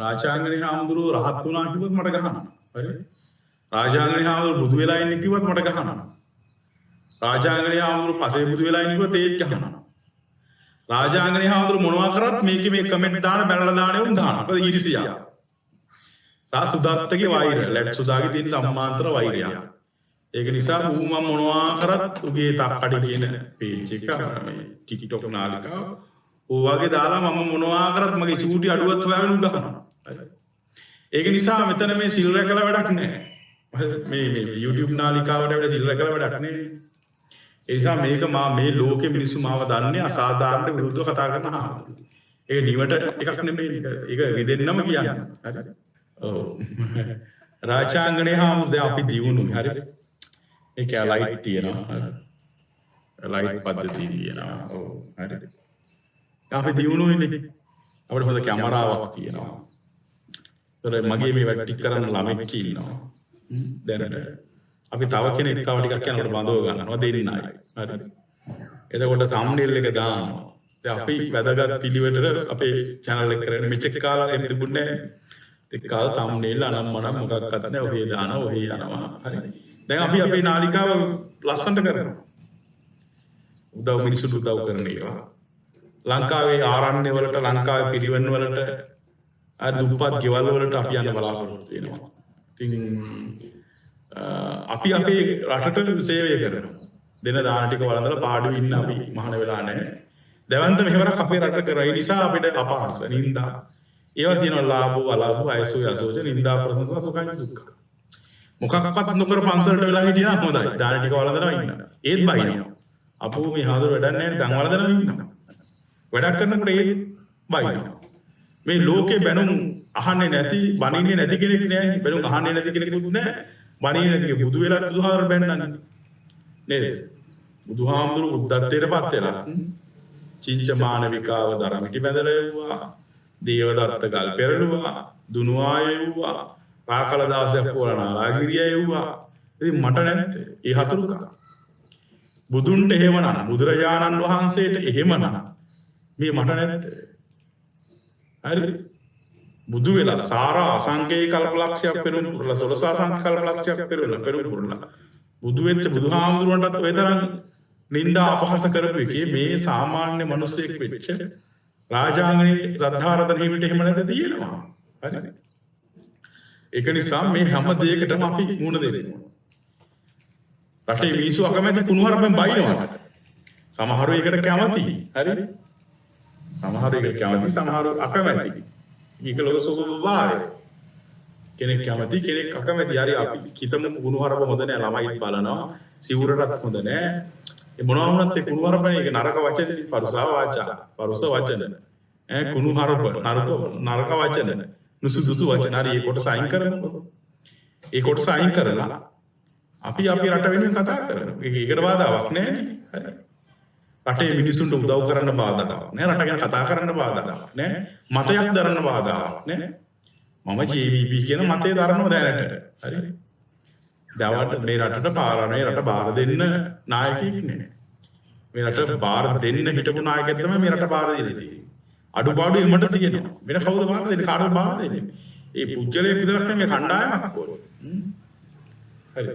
රාජාංගනේ හාමුදුරුවෝ රහත් වුණා කිව්වොත් මට ගහනවා. හරි? රාජාංගනේ හාමුදුරුවෝ බුදු වෙලා ඉන්නේ කිව්වොත් මට ගහනවා. රාජාංගනේ හාමුදුරුවෝ පසේ බුදු වෙලා ඉන්නේ කිව්වොත් ඒත් ගහනවා. රාජාංගනේ හාමුදුරුවෝ මොනවා කරත් මේකේ මේ කමෙන්ට් දාන බැලලා දානේ උන් දානවා. මොකද ඊර්ෂියා. සා සුදත්තගේ වෛර ලැට් සුදාගේ තියෙන සම්මාන්තර වෛරය. ඒක නිසා ඌ මම මොනවා කරත් උගේ තක්කඩි කියන පේජ් එක මේ TikTok නාලිකාව ඌ වගේ දාලා මම මොනවා කරත් මගේ චූටි අඩුවත් හොයාගෙන උ ගහනවා. ඒක නිසා මෙතන මේ සිල් රැකලා වැඩක් නැහැ. මේ YouTube නාලිකාවට වැඩ සිල් රැකලා වැඩක් නැහැ. ඒ නිසා මේක මේ ලෝකෙ මිනිස්සු මාව දන්නේ අසාධාරණ විරුද්ධව කතා කරන හාමුදුරුවෝ. ඒක නිවට එකක් නෙමෙයි. ඒක රිදෙන්නම කියන්නේ. හරි. ඔව්. රාජාංගනේ හාමුදුරුවෝ අපි දිනුනේ. හරිද? ඒක ලයිට් තියෙනවා. ලයිට් පද්ධතිය තියෙනවා. ඔව්. හරිද? අපි දිනුනේ. අපිට හොඳ කැමරාවක් තියෙනවා. ඒතර මගේ මේ වැඩ ටික කරන්න ළමෙක් ඉන්නවා. දැනට අපි තව කෙනෙක් තව ටිකක් යනකොට බඳව ගන්නවා දෙන්නයි. හරිද? එතකොට thumbnail එක දානවා. දැන් අපි වැදගත් පිළිවෙලට අපේ channel එක කරගෙන මෙච්චර කාලෙ එම් තිබුණේ නැහැ. ඒ කාල thumbnail අනම්මනම් මොකක්වත් නැහැ. ඔහේ දානවා ඔහේ යනවා. හරි. දැන් අපි අපේ නාලිකාව ලස්සනට කරනවා. උදව් මිනිස්සුන්ට උදව් කරන ඒවා. ලංකාවේ ආරණ්‍ය වලට ලංකාවේ පිරිවෙන් වලට දුප්පත් ගෙවල් වලට අපි යන්න බලාපොරොත්තු වෙනවා. ඉතින් අපි අපේ රටට සේවය කරනවා. දෙන දාන ටික වළඳලා පාඩුවේ ඉන්න අපි මහාන වෙලා නැහැ. දැවන්ත මෙහෙවරක් අපේ රට කරා. ඒ නිසා අපිට අපහාස නින්දා ඒවා තියෙනවා ලාභෝ අලාභෝ අයසෝ යසෝච නින්දා ප්‍රශංසා සුඛං දුක්ඛ. මොකක්වත් නොකර පන්සලට වෙලා හිටියා හොඳයි. දාන ටික වළඳනවා ඉන්න. ඒත් බයිනවා. අපෝ මේ හාදර වැඩක් නැහැ දන් වළඳනවා ඉන්නවා. වැඩක් කරනකොට ඒත් බයිනවා. මේ ලෝකේ බැනුම් අහන්නේ නැති බණින්නේ නැති කෙනෙක් නෑ. බැනුම් අහන්නේ නැති කෙනෙකුත් නෑ. බණින්නේ නැති බුදු වෙලා බුදුහාමර බැන්නන්නේ. නේද? බුදුහාමුදුරු බුද්ධත්වයට පත් වෙලා චිංච මානවිකාව දරමිටි බැඳලා යුවා. දේවදත්ත ගල් පෙරළුවා. දුනුආය යුවා. රාකල දාසයක් පොරණාලාගිරිය යුවා. ඉතින් මට නැත්තේ ඒ හතුරුකම. බුදුන්ට එහෙමනම් බුදුරජාණන් වහන්සේට එහෙමනම් මේ මට නැත්තේ. හරි බුදු වෙලා සාරා අසංකේය කල්පලක්ෂයක් පෙරුම් පුරලා 16 අසංකේය කල්පලක්ෂයක් පෙරුම් පුරලා බුදු වෙච්ච බුදුහාමුදුරන්ටත් ඔය තරම් නින්දා අපහාස කරපු එකේ මේ සාමාන්‍ය මිනිසෙක් වෙච්ච රාජාංගනේ සද්ධාරතන හිමිට එහෙම නැද තියෙනවා. හරි ඒක නිසා මේ හැම දෙයකටම අපි මුණ දෙන්න ඕන. රටේ මිනිස්සු අකමැති කුණුහරුපෙන් බයිනවා. සමහරව ඒකට කැමති. හරි සමහර එක කැමති සමහර අකමැති. මේක ලෝක ස්වභාවය. කෙනෙක් කැමති කෙනෙක් අකමැති. හරි අපි කිතමු කුණුහරුප හොඳ නැහැ ළමයි බලනවා. සිවුරටත් හොඳ නැහැ. ඒ මොනවා වුණත් ඒ කුණුහරුපනේ ඒක නරක වචන පරුසා වාචා. පරුස වචන. කුණුහරුප නරක වචන. නුසුදුසු වචන. හරි ඒ කොටස අයින් කරනකොට. ඒ කොටස අයින් කරලා අපි රට වෙනුවෙන් කතා කරනවා. ඒකට බාධාවක් නැහැ නේ. හරි රටේ මිනිසුන්ට උදව් කරන්න බාධාවක් නෑ. රට ගැන කතා කරන්න බාධාවක් නෑ. මතයක් දරන්න බාධාවක් නෑ. මම JVP කියන මතය දරනවා දැනට. හරි. දවල්ට මේ රටට පාලනය රට බාර දෙන්න නායකයෙක් නෑ. මේ රට බාර දෙන්න හිටපු නායකයෙක් තමයි මේ රට බාර දෙන්නේ. අඩුපාඩු එමට තියෙනවා. වෙන කවුද බාර දෙන්නේ? කාටද බාර දෙන්නේ? ඒ පුජ්‍යලයේ විතරක් නෙමෙයි කණ්ඩායමක් ඕන. හරිද?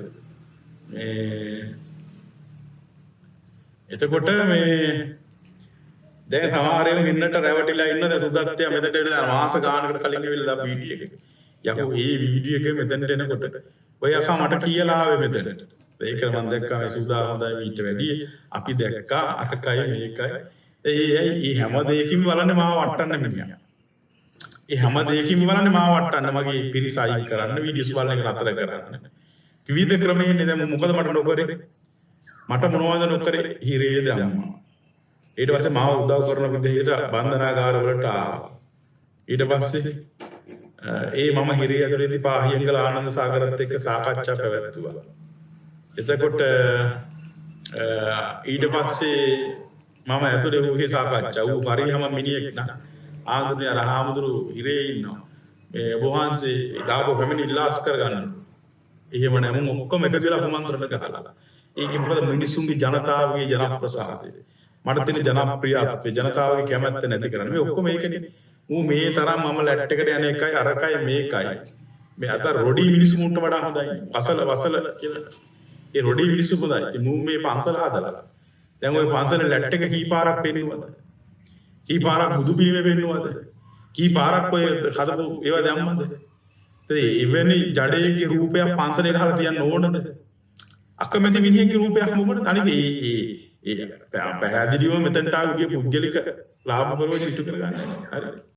එතකොට මේ දැන් සමහරව ඉන්නට රැවටිලා ඉන්න දැන් සුදත්තයා මෙතනට එන මාස ගානකට කලින් ඉවිල්ලා වීඩියෝ එක. යකෝ මේ වීඩියෝ එක මෙතනට එනකොට ඔය අකා මට කියලා ආවේ මෙතනට. ඒක මම දැක්කා මේ සුදා හොඳයි මීට වැඩි. අපි දැක්කා අරකයි මේකයි. ඒ හැම දෙයකින්ම බලන්නේ මාව වට්ටන්න මිනිහා. ඒ හැම දෙයකින්ම බලන්නේ මාව වට්ටන්න මගේ පිරිස අයින් කරන්න වීඩියෝස් බලන එක නතර කරන්න. විවිධ ක්‍රමයෙන් දැන් මොකද මට නොකරේ? මට මොනවද නොකරේ? හිරේ දැම්මා. ඊට පස්සේ මාව උදව් කරන විදිහට බන්ධනාගාර වලට ආවා. ඊට පස්සේ මම හිරේ ඇතුළේදී පාහියංගල ආනන්ද සාගරත් එක්ක සාකච්ඡා පැවැත්තුවා. එතකොට ඊට පස්සේ මම ඇතුළේ ඌගේ සාකච්ඡා ඌ පරිහම මිනිහෙක් නා ආගුණේ රහාමුදුරු හිරේ ඉන්නවා. මේ වහන්සේ දාපු පැමිණි ඉල්ලාස් කරගන්න. එහෙම නැහැ මම ඔක්කොම එකතු වෙලා කුමන්ත්‍රණ ගහලා. ඒකේ මොකද මිනිසුන්ගේ ජනතාවගේ ජනප්‍රසාදය මට තියෙන ජනප්‍රියත්වය ජනතාවගේ කැමැත්ත නැති කරන්නේ මේ ඔක්කොම ඒකනේ ඌ මේ තරම් මම ලැට් එකට යන එකයි අරකයි මේකයි. මේ අත රොඩි මිනිස්සුන්ට වඩා හොඳයි. වසල කියලා. ඒ රොඩි මිනිස්සු හොඳයි. ඉතින් මූ මේ පන්සල හදලා. දැන් ওই පන්සලේ ලැට් එක කීපාරක් පෙන්නුවද? කීපාරක් බුදු පිළිමේ පෙන්නුවද? කීපාරක් ඔය හදපු ඒවා දැම්මද? එවැනි ජඩේගේ රූපයක් පන්සලේ ගහලා තියන්න ඕනද? අකමැති මිනිහෙක්ගේ රූපයක් මොකටද? අනික ඒ පැහැදිලිව මෙතනට ආවේ පුද්ගලික ලාභ ප්‍රයෝජන ඉටු කරගන්න. හරි.